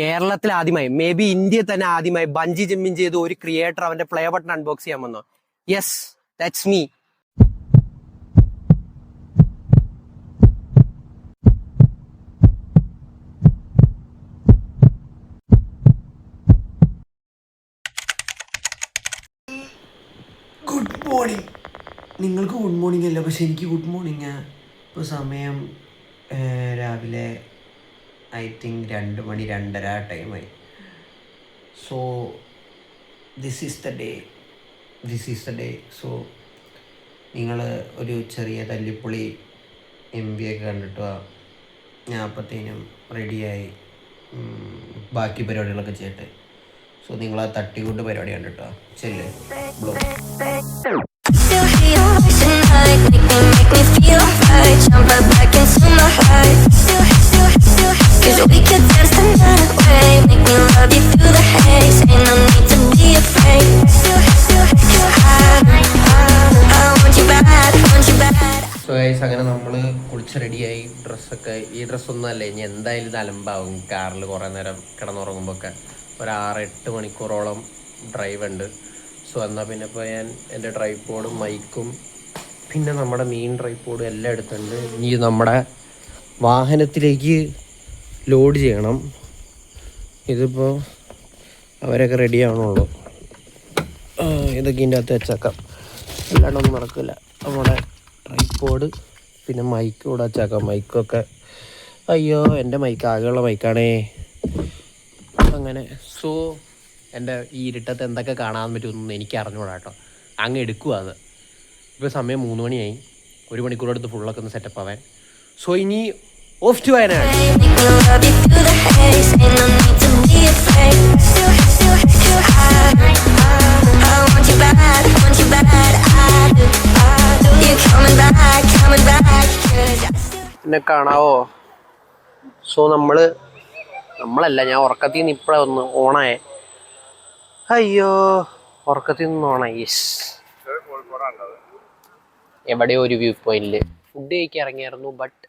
കേരളത്തിൽ ആദ്യമായി, may be ഇന്ത്യയിൽ തന്നെ ആദ്യമായി ബഞ്ചി ജമ്പിങ് ചെയ്ത് ഒരു ക്രിയേറ്റർ അവന്റെ പ്ലേ ബട്ടൺ അൺബോക്സ് ചെയ്യാൻ വന്നു. Yes, that's me. Good morning. നിങ്ങൾക്ക് ഗുഡ് മോർണിംഗ് അല്ല, പക്ഷെ എനിക്ക് ഗുഡ് മോർണിംഗ്. ഇപ്പോൾ സമയം രാവിലെ ഐ തിങ്ക് 2 മണി 2:30 ടൈമായി. So this is the day. So നിങ്ങൾ ഒരു ചെറിയ തല്ലിപ്പൊളി MV ഒക്കെ കണ്ടിട്ട് ഞാൻ അപ്പത്തേനും റെഡിയായി ബാക്കി പരിപാടികളൊക്കെ ചെയ്യട്ടെ. സോ നിങ്ങൾ ആ തട്ടിക്കൂട്ട് പരിപാടി കണ്ടിട്ടോ ചെല്ലേ ബ്ലോ. സോ ഗൈസ്, അങ്ങനെ നമ്മൾ കുളിച്ച് റെഡിയായി. ഡ്രസ്സൊക്കെ, ഈ ഡ്രസ്സൊന്നും അല്ലേ ഇനി എന്തായാലും ഇത് അലമ്പാവും. കാറിൽ കുറേ നേരം കിടന്നുറങ്ങുമ്പോൾ ഒക്കെ ഒരു 6-8 മണിക്കൂറോളം ഡ്രൈവ് ഉണ്ട്. സോ എന്നാൽ പിന്നെ ഇപ്പോൾ ഞാൻ എൻ്റെ ട്രൈപോഡും മൈക്കും പിന്നെ നമ്മുടെ മെയിൻ ട്രൈപോഡും എല്ലാം എടുത്തിട്ടുണ്ട്. ഇനി നമ്മുടെ വാഹനത്തിലേക്ക് ലോഡ് ചെയ്യണം. ഇതിപ്പോൾ അവരൊക്കെ റെഡി ആവണുള്ളൂ. ഇതൊക്കെ ഇതിൻ്റെ അകത്ത് വെച്ചേക്കാം, അല്ലാണ്ടൊന്നും നടക്കില്ല. നമ്മുടെ ട്രൈപോഡ് പിന്നെ മൈക്ക് കൂടെ വെച്ചേക്കാം. മൈക്കൊക്കെ അയ്യോ എൻ്റെ മൈക്ക് ആകെയുള്ള മൈക്കാണേ. അങ്ങനെ സോ എൻ്റെ ഈ ഇരുട്ടത്ത് എന്തൊക്കെ കാണാൻ പറ്റുമെന്നൊന്നും എനിക്ക് അറിഞ്ഞൂടാ കേട്ടോ. അങ്ങ് എടുക്കുക അത്. ഇപ്പോൾ സമയം 3 മണിയായി. 1 മണിക്കൂറെടുത്ത് ഫുള്ളൊക്കെ ഒന്ന് സെറ്റപ്പ് ആവാൻ. സോ ഇനി ഓഫ് ടു വയനാട്. എന്നെ കാണാവോ? സോ നമ്മളല്ല, ഞാൻ ഉറക്കത്തിൽ നിന്ന് ഇപ്പോഴാണ് ഒന്ന് ഓണായേ. അയ്യോ, ഉറക്കത്തിൽ നിന്ന് ഓണായി. യെസ്, എവിടെയോ ഒരു വ്യൂ പോയിന്റിൽ ഫുഡ് കഴിക്കാൻ ഇറങ്ങിയായിരുന്നു. ബട്ട്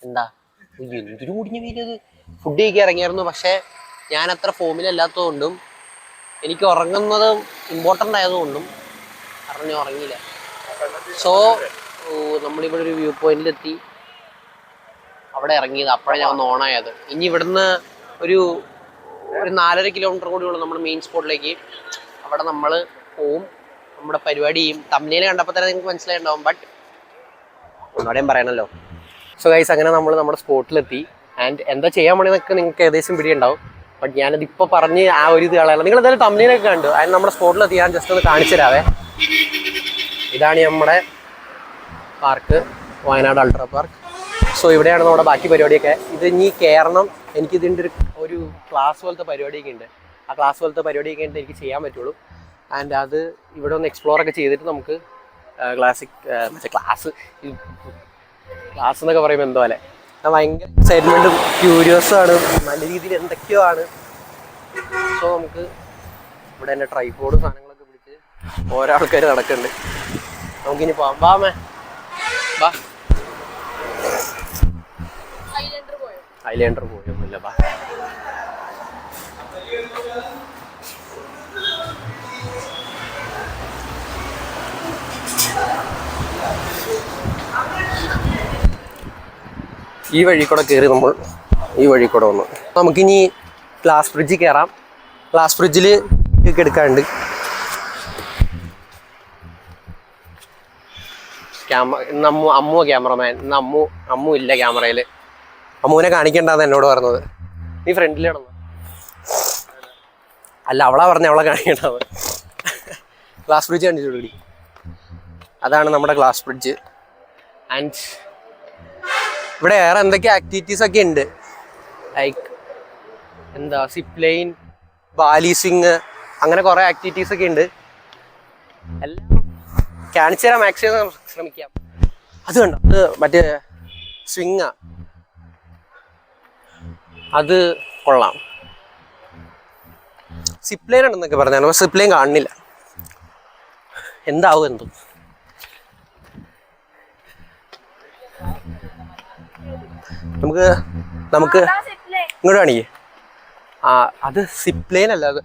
എന്താ എന്തൊരു മുടിഞ്ഞ വീരത്. ഫുഡ് കഴിക്കാൻ ഇറങ്ങിയായിരുന്നു, പക്ഷേ ഞാൻ അത്ര ഫോമിലല്ലാത്തതുകൊണ്ടും എനിക്ക് ഉറങ്ങുന്നത് ഇമ്പോർട്ടൻ്റ് ആയതുകൊണ്ടും ഉറങ്ങിയില്ല. സോ നമ്മളിവിടെ ഒരു വ്യൂ പോയിന്റിലെത്തി, അവിടെ ഇറങ്ങിയത്. അപ്പോഴാണ് ഞാൻ ഒന്ന് ഓണായത്. ഇനി ഇവിടുന്ന് ഒരു 4.5 കിലോമീറ്റർ കൂടി ഉള്ളൂ നമ്മുടെ മെയിൻ സ്പോട്ടിലേക്ക്. അവിടെ നമ്മൾ പോവും, നമ്മുടെ പരിപാടി ചെയ്യും. തമ്മിൽ കണ്ടപ്പോൾ തന്നെ നിങ്ങൾക്ക് മനസ്സിലായിട്ടുണ്ടാവും, ബട്ട് ഒന്നോടെയും പറയണല്ലോ. സോ ഗൈസ്, അങ്ങനെ നമ്മൾ നമ്മുടെ സ്പോട്ടിലെത്തി. ആൻഡ് എന്താ ചെയ്യാൻ വേണമെന്നൊക്കെ നിങ്ങൾക്ക് ഏകദേശം പിടിയുണ്ടാവും. ബട്ട് ഞാനത് ഇപ്പോൾ പറഞ്ഞ് ആ ഒരു ഇത് കളയല്ല. നിങ്ങൾ എന്തായാലും തമ്മിലൊക്കെ കണ്ടു. അതിന് നമ്മുടെ സ്പോട്ടിലെത്തി ഞാൻ ജസ്റ്റ് ഒന്ന് കാണിച്ചു തരാവേ. ഇതാണ് നമ്മുടെ park, Wayanad ultra park. So ഇവിടെയാണ് നമ്മുടെ ബാക്കി പരിപാടിയൊക്കെ. ഇത് ഇനി കയറണം. എനിക്കിതിൻ്റെ ഒരു ക്ലാസ് പോലത്തെ പരിപാടിയൊക്കെ ഉണ്ട്. ആ ക്ലാസ് പോലത്തെ പരിപാടിയൊക്കെ ഉണ്ട് എനിക്ക് ചെയ്യാൻ പറ്റുള്ളൂ. ആൻഡ് അത് ഇവിടെ ഒന്ന് എക്സ്പ്ലോറൊക്കെ ചെയ്തിട്ട് നമുക്ക് ക്ലാസ് എന്നൊക്കെ പറയുമ്പോൾ എന്തോ അല്ലേ, ഞാൻ ഭയങ്കര എക്സൈറ്റ്മെൻറ്റും ക്യൂരിയസും ആണ്. നല്ല രീതിയിൽ എന്തൊക്കെയോ ആണ്. സോ നമുക്ക് ഇവിടെ എൻ്റെ ട്രൈപോഡ് സാധനങ്ങളൊക്കെ പിടിച്ച് ഓരോ ആൾക്കാർ നടക്കുന്നുണ്ട്. നമുക്കിനി പോവാം. വാമേ വാ. ഐലൻഡർ പോയൊന്നുമില്ല. വാ. ഈ വഴി കൂടെ കയറി നമ്മൾ ഈ വഴി കൂടെ വന്നു. നമുക്കിനി ഗ്ലാസ് ബ്രിഡ്ജിൽ കയറാം. ഗ്ലാസ് ബ്രിഡ്ജിൽ ഒക്കെ എടുക്കാനുണ്ട്. ഇന്ന് അമ്മു ക്യാമറമാൻ. ഇന്ന് അമ്മു ഇല്ല ക്യാമറയിൽ. അമ്മുവിനെ കാണിക്കേണ്ടതെന്ന് എന്നോട് പറഞ്ഞത്. നീ ഫ്രണ്ടിലാണെന്ന് അല്ല, അവളാ പറഞ്ഞ അവളെ കാണിക്കേണ്ടത്. ഗ്ലാസ് ബ്രിഡ്ജ് കണ്ടിട്ടുള്ളൂ. അതാണ് നമ്മുടെ ഗ്ലാസ് ബ്രിഡ്ജ്. ആൻഡ് ഇവിടെ വേറെ എന്തൊക്കെ ആക്ടിവിറ്റീസ് ഒക്കെ ഉണ്ട്. ലൈക്ക് എന്താ സിപ്പ് ലൈൻ, ബാലിസിങ്, അങ്ങനെ കുറേ ആക്ടിവിറ്റീസ് ഒക്കെ ഉണ്ട്. എല്ലാം കാണിച്ചു തരാൻ മാക്സിമം ശ്രമിക്കാം. അത് കണ്ടോ, അത് മറ്റേ സ്വിങ്ങാ, അത് കൊള്ളാം. സിപ്പ് ലൈൻ ഉണ്ടെന്നൊക്കെ പറഞ്ഞാൽ സിപ്പ് ലൈൻ കാണുന്നില്ല. എന്താവും എന്തോ. നമുക്ക് ഇങ്ങോട്ട് കാണിക്കേ. അത് സിപ്ലൈൻ അല്ല, അത്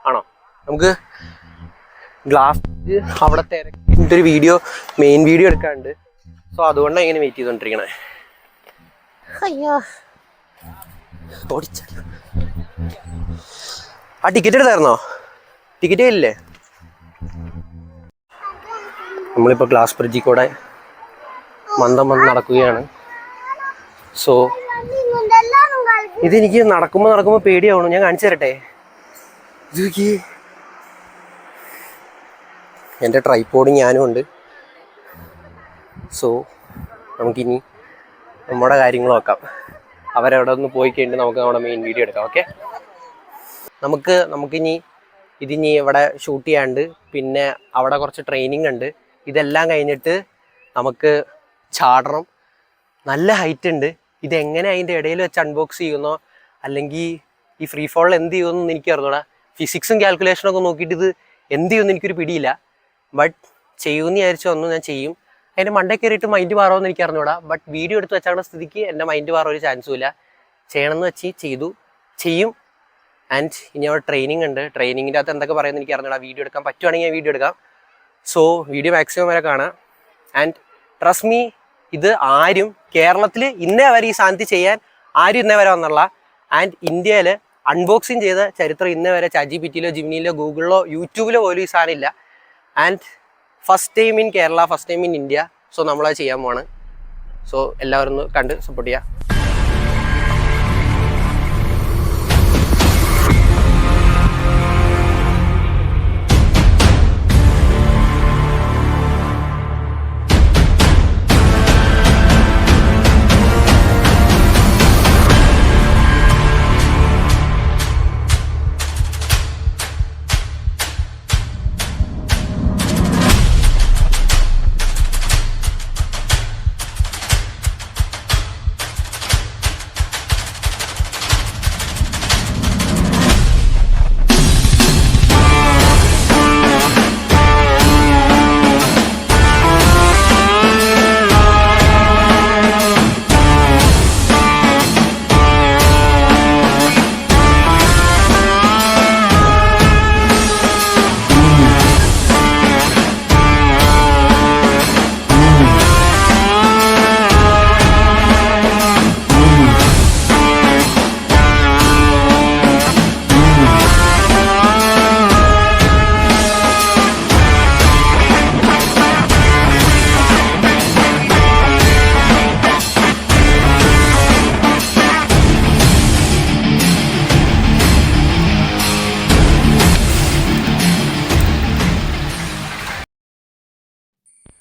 ആണോ? നമുക്ക് ഗ്ലാസ് അവിടെ തിരക്കിൻ്റെ ഒരു വീഡിയോ, മെയിൻ വീഡിയോ എടുക്കാനുണ്ട്. സോ അതുകൊണ്ടാണ് ഇങ്ങനെ വെയിറ്റ് ചെയ്തോണ്ടിരിക്കണേ. അയ്യോ, ഓടിച്ചടി. ആ ടിക്കറ്റ് എടുത്തായിരുന്നോ? ടിക്കറ്റ് ഇല്ലേ? നമ്മളിപ്പോൾ ഗ്ലാസ് ബ്രിഡ്ജിൽ കൂടെ മന്ദം നടക്കുകയാണ്. സോ ഇതെനിക്ക് നടക്കുമ്പോൾ പേടിയാവണം. ഞാൻ കാണിച്ചു തരട്ടെ. ഇത് എൻ്റെ ട്രൈപോഡും ഞാനും ഉണ്ട്. സോ നമുക്കിനി നമ്മുടെ കാര്യങ്ങൾ നോക്കാം. അവരവിടെ ഒന്ന് പോയി കഴിഞ്ഞിട്ട് നമുക്ക് നമ്മുടെ മെയിൻ വീഡിയോ എടുക്കാം. ഓക്കെ, നമുക്കിനി ഇതിനി ഇവിടെ ഷൂട്ട് ചെയ്യാണ്ട്, പിന്നെ അവിടെ കുറച്ച് ട്രെയിനിങ് ഉണ്ട്. ഇതെല്ലാം കഴിഞ്ഞിട്ട് നമുക്ക് ചാടണം. നല്ല ഹൈറ്റ് ഉണ്ട്. ഇതെങ്ങനെ അതിൻ്റെ ഇടയിൽ വെച്ച് അൺബോക്സ് ചെയ്യുന്നോ അല്ലെങ്കിൽ ഈ ഫ്രീ ഫോളിൽ എന്ത് ചെയ്യുമെന്ന് എനിക്ക് അറിഞ്ഞൂടാ. ഫിസിക്സും കാൽക്കുലേഷനൊക്കെ നോക്കിയിട്ട് ഇത് എന്ത് ചെയ്യുമെന്ന് എനിക്കൊരു പിടിയില്ല. ബട്ട് ചെയ്യുമെന്ന് വിചാരിച്ചു വന്നു, ഞാൻ ചെയ്യും. അതിൻ്റെ മണ്ടേ കയറിയിട്ട് മൈൻഡ് മാറുമെന്ന് എനിക്ക് അറിഞ്ഞൂടാ. ബട്ട് വീഡിയോ എടുത്ത് വെച്ചാൽ സ്ഥിതിക്ക് എൻ്റെ മൈൻഡ് മാറാൻ ഒരു ചാൻസും ഇല്ല. ചെയ്യണമെന്ന് വെച്ച് ചെയ്യും. ആൻഡ് ഇനി അവിടെ ട്രെയിനിങ് ഉണ്ട്. ട്രെയിനിങ്ങിൻ്റെ അകത്ത് എന്തൊക്കെ പറയുന്നത് എനിക്ക് അറിഞ്ഞൂടാ. വീഡിയോ എടുക്കാൻ പറ്റുവാണെങ്കിൽ ഞാൻ വീഡിയോ എടുക്കാം. സോ വീഡിയോ മാക്സിമം വരെ കാണാം. ആൻഡ് ട്രസ്റ്റ് മീ, ഇത് ആരും കേരളത്തിൽ ഇന്നേ വരെ ഈ സാധനത്തിൽ ചെയ്യാൻ ആരും ഇന്നേ വരെ വന്നുള്ള, ആൻഡ് ഇന്ത്യയിൽ അൺബോക്സിങ് ചെയ്ത ചരിത്രം ഇന്നേ വരെ ChatGPTയിലോ ജിമിനിയിലോ ഗൂഗിളിലോ യൂട്യൂബിലോ പോലും ഈ സാധനം ഇല്ല. And first time in Kerala, first time in India. So നമ്മളത് ചെയ്യാൻ പോവാണ്. സോ എല്ലാവരും ഒന്ന് കണ്ട് സപ്പോർട്ട് ചെയ്യുക.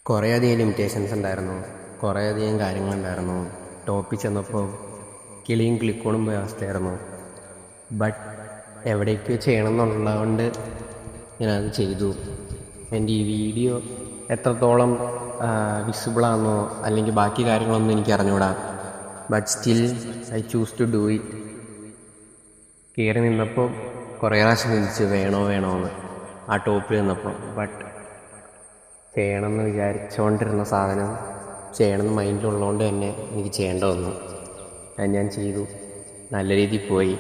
കുറേയധികം ലിമിറ്റേഷൻസ് ഉണ്ടായിരുന്നു, കുറേയധികം കാര്യങ്ങളുണ്ടായിരുന്നു. ടോപ്പിൽ ചെന്നപ്പോൾ കിളിയും ക്ലിക്കോണും പോയ അവസ്ഥയായിരുന്നു. ബട്ട് എവിടേക്ക് ചെയ്യണം എന്നുള്ളതുകൊണ്ട് ഞാനത് ചെയ്തു. എൻ്റെ ഈ വീഡിയോ എത്രത്തോളം വിസിബിളാണെന്നോ അല്ലെങ്കിൽ ബാക്കി കാര്യങ്ങളൊന്നും എനിക്ക് അറിഞ്ഞുകൂടാ. But still I choose to do it. കയറി നിന്നപ്പോൾ കുറേ പ്രാവശ്യം ചിന്തിച്ചു വേണോ എന്ന് ആ ടോപ്പിൽ നിന്നപ്പോൾ. ബട്ട് ചെയ്യണമെന്ന് വിചാരിച്ചുകൊണ്ടിരുന്ന സാധനം ചെയ്യണമെന്ന് മൈൻഡിലുള്ളതുകൊണ്ട് തന്നെ എനിക്ക് ചെയ്യേണ്ട വന്നു. ഞാൻ ചെയ്തു. നല്ല രീതിയിൽ പോയി.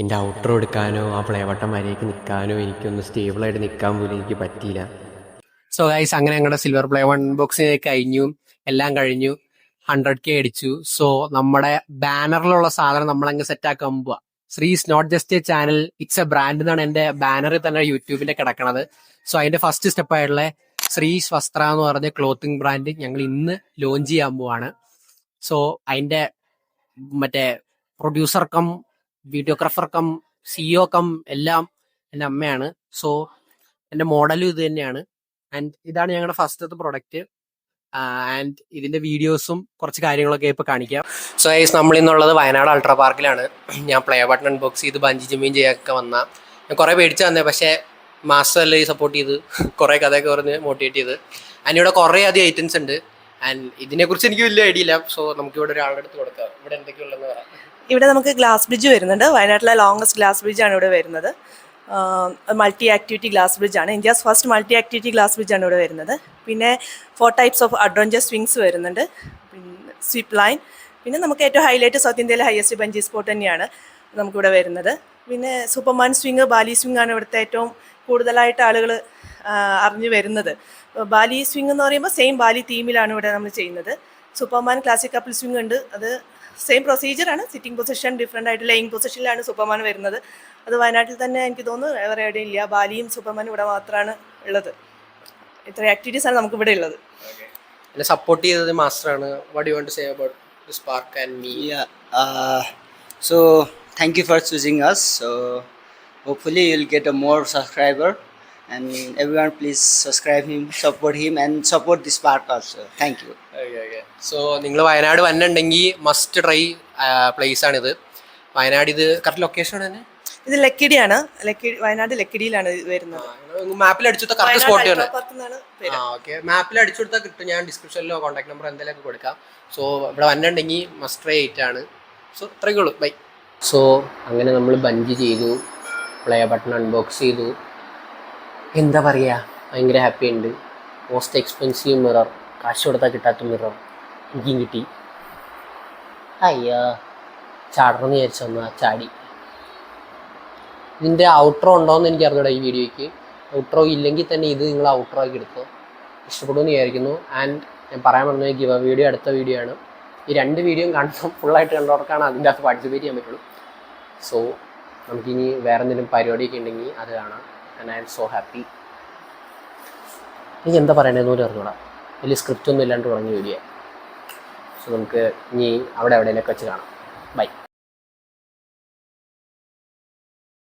എൻ്റെ ഔട്ടർ എടുക്കാനോ ആ പ്ലേ ബട്ടൺ വരേക്ക് നിൽക്കാനോ എനിക്കൊന്ന് സ്റ്റേബിളായിട്ട് നിൽക്കാൻ പോലും എനിക്ക് പറ്റിയില്ല. സോ ഗൈസ്, അങ്ങനെ ഞങ്ങളുടെ സിൽവർ പ്ലേ അൺബോക്സിംഗ് കഴിഞ്ഞു. എല്ലാം കഴിഞ്ഞു. 100K അടിച്ചു. സോ നമ്മുടെ ബാനറിലുള്ള സാധനം നമ്മളങ്ങ് സെറ്റാക്കാൻ പോവാ. Shree's not just a channel, it's a brand എന്നാണ് എൻ്റെ ബാനറിൽ തന്നെ യൂട്യൂബിന്റെ കിടക്കണത്. സോ അതിന്റെ ഫസ്റ്റ് സ്റ്റെപ്പായിട്ടുള്ള ശ്രീസ് വസ്ത്ര എന്ന് പറഞ്ഞ ക്ലോത്തിങ് ബ്രാൻഡ് ഞങ്ങൾ ഇന്ന് ലോഞ്ച് ചെയ്യാൻ പോവാണ്. സോ അതിന്റെ മറ്റേ producer cum videographer cum CEO cum എല്ലാം എൻ്റെ അമ്മയാണ്. സോ എൻ്റെ മോഡലും ഇത് തന്നെയാണ്. ആൻഡ് ഇതാണ് ഞങ്ങളുടെ ഫസ്റ്റത്തെ പ്രൊഡക്റ്റ്. ആൻഡ് ഇതിന്റെ വീഡിയോസും കുറച്ച് കാര്യങ്ങളൊക്കെ ഇപ്പൊ കാണിക്കാം. സോ ഗൈസ്, നമ്മൾ ഇന്നുള്ളത് വയനാട് അൾട്രാ പാർക്കിലാണ്. ഞാൻ പ്ലേ ബട്ടൺ അൺബോക്സ് ചെയ്ത് ബഞ്ചി ജമ്പിങ് ചെയ്യാനൊക്കെ ഞാൻ കുറെ പേടിച്ചു തന്നെ. പക്ഷേ മാസ്റ്റർ അല്ലേ സപ്പോർട്ട് ചെയ്ത് കുറെ കഥയൊക്കെ പറഞ്ഞ് മോട്ടിവേറ്റ് ചെയ്ത്. ആൻഡ് ഇവിടെ കുറേ അധികം ഐറ്റംസ് ഉണ്ട്. ആൻഡ് ഇതിനെക്കുറിച്ച് എനിക്ക് വലിയ ഐഡിയ ഇല്ല. സോ നമുക്ക് ഇവിടെ ഒരാളുടെ അടുത്ത് കൊടുക്കാം. ഇവിടെ എന്തൊക്കെയുള്ളതെന്ന് പറയാം. ഇവിടെ നമുക്ക് ഗ്ലാസ് ബ്രിഡ്ജ് വരുന്നുണ്ട്. വയനാട്ടിലെ ലോങ്സ്റ്റ് ഗ്ലാസ് ബ്രിഡ്ജാണ് ഇവിടെ വരുന്നത്. മൾട്ടി ആക്ടിവിറ്റി ഗ്ലാസ് ബ്രിഡ്ജാണ്. India's first multi activity glass ബ്രിഡ്ജാണ് ഇവിടെ വരുന്നത്. പിന്നെ 4 ടൈപ്സ് ഓഫ് അഡ്വഞ്ചർ സ്വിങ്സ് വരുന്നുണ്ട്. പിന്നെ സ്വിപ്പ് ലൈൻ. പിന്നെ നമുക്ക് ഏറ്റവും ഹൈലൈറ്റ് സൗത്ത് ഇന്ത്യയിലെ ഹയസ്റ്റ് ബഞ്ചി സ്പോട്ട് തന്നെയാണ്. നമുക്കിവിടെ വരുന്നത്. പിന്നെ സൂപ്പർമാൻ സ്വിങ്, ബാലി സ്വിങ് ആണ് ഇവിടുത്തെ ഏറ്റവും കൂടുതലായിട്ട് ആളുകൾ അറിഞ്ഞു വരുന്നത്. ബാലി സ്വിങ് എന്ന് പറയുമ്പോൾ സെയിം ബാലി തീമിലാണ് ഇവിടെ നമ്മൾ ചെയ്യുന്നത്. സൂപ്പർമാൻ ക്ലാസിക് കപ്പിൾ സ്വിങ് ഉണ്ട്, അത് സെയിം പ്രൊസീജിയറാണ്. സിറ്റിംഗ് പൊസിഷൻ ഡിഫറെൻ്റ് ആയിട്ട് ലെയിങ് പൊസിഷനിലാണ് സൂപ്പർമാൻ വരുന്നത്. അത് വയനാട്ടിൽ തന്നെ എനിക്ക് തോന്നുന്നു വേറെ എവിടെയും ഇല്ല. ബാലിയും സൂപ്പർമാനും ഇവിടെ മാത്രമാണ് ഉള്ളത്. ഇത്ര ആക്ടിവിറ്റീസാണ് നമുക്ക് ഇവിടെ ഉള്ളത്. എന്നെ സപ്പോർട്ട് ചെയ്തത് മാസ്റ്ററാണ്. What you want to say about Spark and me? So thank you for choosing us. So hopefully you'll get a more subscriber, and everyone please subscribe him, support him, and support this park also. Thank you. So നിങ്ങൾ വയനാട് വന്നിട്ടുണ്ടെങ്കിൽ must try place ആണിത്. വയനാട് ഇത് correct location തന്നെ ഇത് ലക്കിടിയാണ്. വയനാട് ലക്കിടിയിലാണ് ഇത് വരുന്നത്. മാപ്പിൽ അടിച്ചുകൊടുത്ത correct spot ആണ്. ഓക്കെ, മാപ്പിൽ അടിച്ചു കൊടുത്താൽ കിട്ടും. ഞാൻ ഡിസ്ക്രിപ്ഷനിലോ കോൺടാക്ട് നമ്പർ എന്തെങ്കിലുമൊക്കെ കൊടുക്കാം. സോ ഇവിടെ വന്നിട്ടുണ്ടെങ്കിൽ മസ്റ്റ് ട്രൈ ആണ്. സോ ഇത്രയൊക്കെ ഉള്ളൂ. ബൈ. സോ അങ്ങനെ നമ്മൾ ബഞ്ച് ചെയ്തു, പ്ലേ ബട്ടൺ അൺബോക്സ് ചെയ്തു. എന്താ പറയുക, ഭയങ്കര ഹാപ്പി ഉണ്ട്. മോസ്റ്റ് എക്സ്പെൻസീവ് മിറർ, കാശ് കൊടുത്താൽ കിട്ടാത്ത മിറർ എനിക്കും കിട്ടി. അയ്യോ, ചാടണമെന്ന് വിചാരിച്ചു വന്നാൽ ചാടി. ഇതിൻ്റെ ഔട്ട്രോ ഉണ്ടോയെന്ന് എനിക്ക് അറിഞ്ഞൂടാ ഈ വീഡിയോയ്ക്ക്. ഔട്ട്രോ ഇല്ലെങ്കിൽ തന്നെ ഇത് നിങ്ങൾ ഔട്ട്രോ ആക്കി എടുത്തോ. ഇഷ്ടപ്പെടുമെന്ന് വിചാരിക്കുന്നു. ആൻഡ് ഞാൻ പറയാൻ പറഞ്ഞ ഗിവ് വീഡിയോ അടുത്ത വീഡിയോ ആണ്. ഈ 2 വീഡിയോയും കാണുമ്പോൾ ഫുള്ളായിട്ട് കണ്ടവർക്കാണ് അതിൻ്റെ അകത്ത് പാർട്ടിസിപ്പേറ്റ് ചെയ്യാൻ പറ്റുള്ളൂ. സോ നമുക്കിനി വേറെ എന്തെങ്കിലും പരിപാടിയൊക്കെ ഉണ്ടെങ്കിൽ അത് കാണാം. And I M so happy. എനിക്ക് എന്താ പറയണതെന്ന് പോലും അറിഞ്ഞൂടാ. വലിയ സ്ക്രിപ്റ്റ് ഒന്നും ഇല്ലാണ്ട് തുടങ്ങിയ വീഡിയോ. സോ നമുക്ക് ഇനി അവിടെ എവിടെയെങ്കിലൊക്കെ വെച്ച് കാണാം. ബൈ.